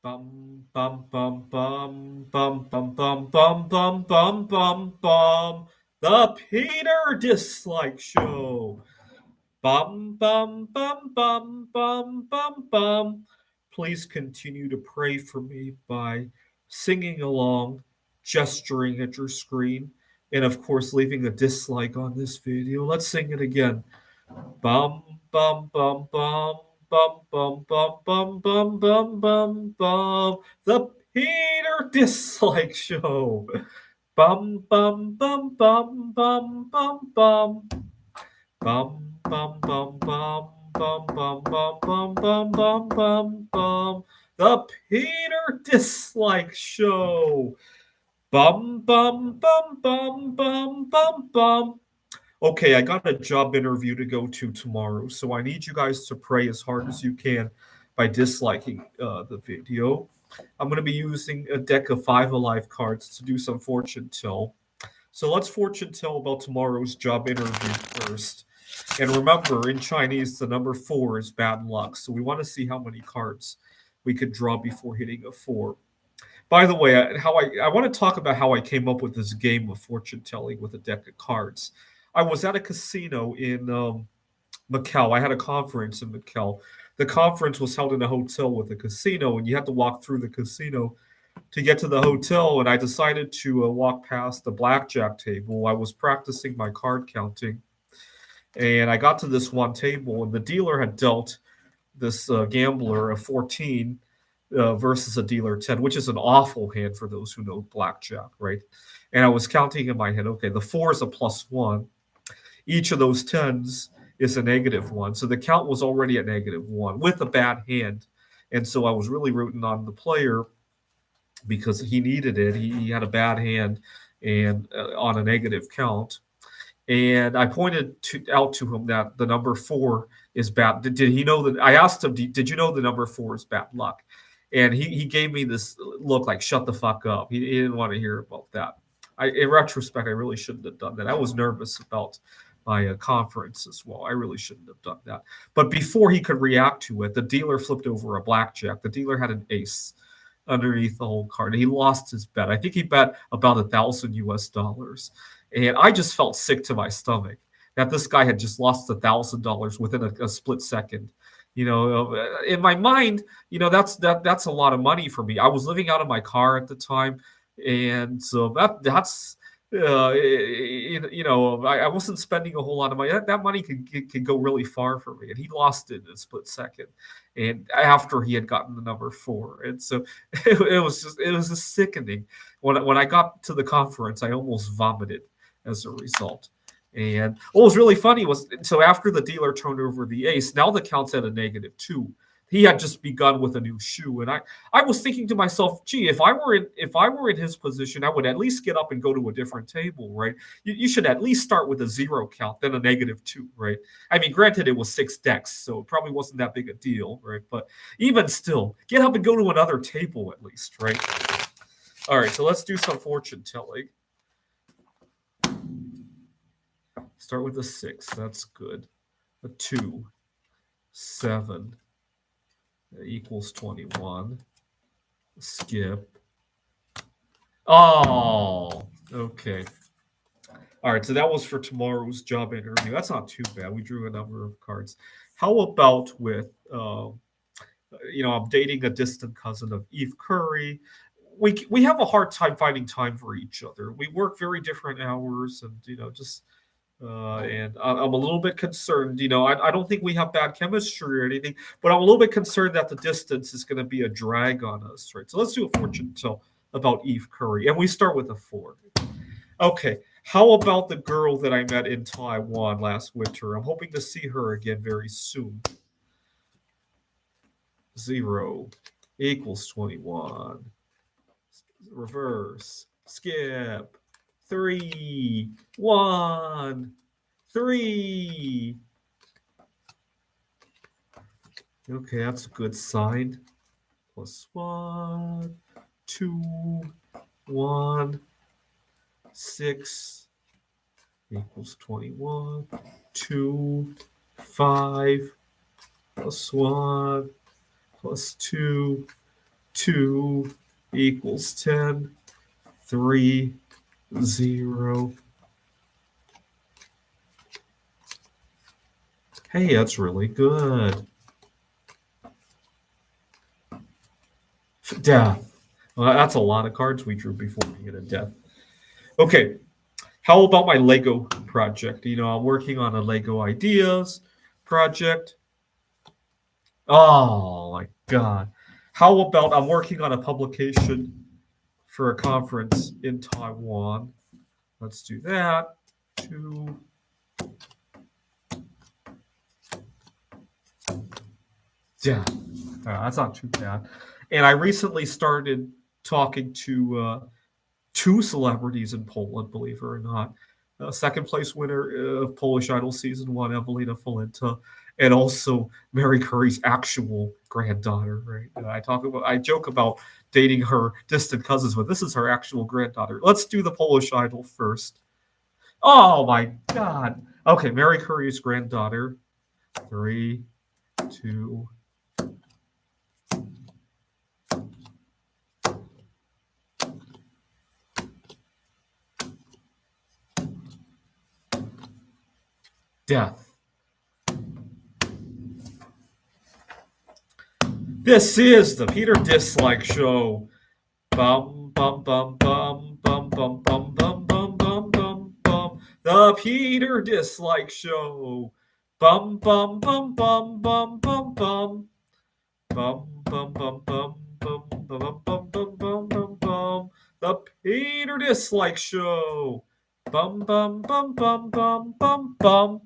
Bum bum bum bum bum bum bum bum bum bum bum bum. The Peter Dislike Show. Bum bum bum bum bum bum bum. Please continue to pray for me by singing along, gesturing at your screen, and of course leaving a dislike on this video. Let's sing it again. Bum bum bum bum bum bum bum bum bum bum bum bum. The Peter Dislike Show. Bum bum bum bum bum bum bum. Bum bum bum bum bum bum bum bum bum bum bum bum. The Peter Dislike Show. Bum bum bum bum bum bum bum. Okay, I got a job interview to go to tomorrow, so I need you guys to pray as hard as you can by disliking the video. I'm going to be using a deck of 5 alive cards to do some fortune tell. So let's fortune tell about tomorrow's job interview first. And remember, in Chinese, the number 4 is bad luck, so we want to see how many cards we could draw before hitting a 4. By the way, I want to talk about how I came up with this game of fortune telling with a deck of cards. I was at a casino in Macau. I had a conference in Macau. The conference was held in a hotel with a casino, and you had to walk through the casino to get to the hotel. And I decided to walk past the blackjack table. I was practicing my card counting, and I got to this one table, and the dealer had dealt this gambler a 14 versus a dealer 10, which is an awful hand for those who know blackjack, right? And I was counting in my head, okay, the 4 is a +1. Each of those 10s is a -1. So the count was already at -1 with a bad hand. And so I was really rooting on the player because he needed it. He had a bad hand and on a negative count. And I pointed out to him that the number 4 is bad. Did he know that? I asked him, did you know the number 4 is bad luck? And he gave me this look like, shut the fuck up. He didn't want to hear about that. In retrospect, I really shouldn't have done that. I was nervous about my conference as well. I really shouldn't have done that. But before he could react to it, the dealer flipped over a blackjack. The dealer had an ace underneath the whole card. He lost his bet. I think he bet about $1,000 US. And I just felt sick to my stomach that this guy had just lost $1,000 within a split second. In my mind, that's a lot of money for me. I was living out of my car at the time, and so that's I wasn't spending a whole lot of money. That money could go really far for me, and he lost it in a split second. And after he had gotten the number 4, and so it was just sickening. When I got to the conference, I almost vomited as a result. And what was really funny was, so after the dealer turned over the ace, now the count's at a -2. He had just begun with a new shoe, and I was thinking to myself, gee, if I were in his position, I would at least get up and go to a different table, right? You should at least start with a 0 count, then a -2, right? I mean, granted, it was 6 decks, so it probably wasn't that big a deal, right? But even still, get up and go to another table at least, right? All right, so let's do some fortune telling. Start with a 6. That's good. A 2. 7 equals 21. Skip. Oh, okay. All right, so that was for tomorrow's job interview. That's not too bad. We drew a number of cards. How about with, I'm dating a distant cousin of Eve Curry. We have a hard time finding time for each other. We work very different hours, and and I'm a little bit concerned. I don't think we have bad chemistry or anything, but I'm a little bit concerned that the distance is going to be a drag on us, right? So let's do a fortune tell about Eve Curry, and we start with a 4. Okay, how about the girl that I met in Taiwan last winter? I'm hoping to see her again very soon. 0 equals 21. Reverse. Skip. 3, 1, 3. Okay, that's a good sign. +1, 2, 1, 6 equals 21. 2, 5 +1 +2 2 equals 10. 3, 0. Hey, that's really good. Death. Well, that's a lot of cards we drew before we get a death. Okay, how about my Lego project? I'm working on a Lego Ideas project. Oh my God. How about I'm working on a publication for a conference in Taiwan? Let's do that. 2. Yeah, that's not too bad. And I recently started talking to 2 celebrities in Poland, believe it or not. Second place winner of Polish Idol season 1, Evelina Falenta, and also Mary Curry's actual granddaughter. Right? I joke about dating her distant cousins, but this is her actual granddaughter. Let's do the Polish Idol first. Oh my God! Okay, Mary Curry's granddaughter. 3, 2. Death. This is the Peter Dislike Show. Bum bum bum bum bum bum bum bum bum bum bum bum. The Peter Dislike Show. Bum bum bum bum bum bum bum. Bum bum bum bum bum bum bum bum bum bum bum. The Peter Dislike Show. Bum bum bum bum bum bum bum.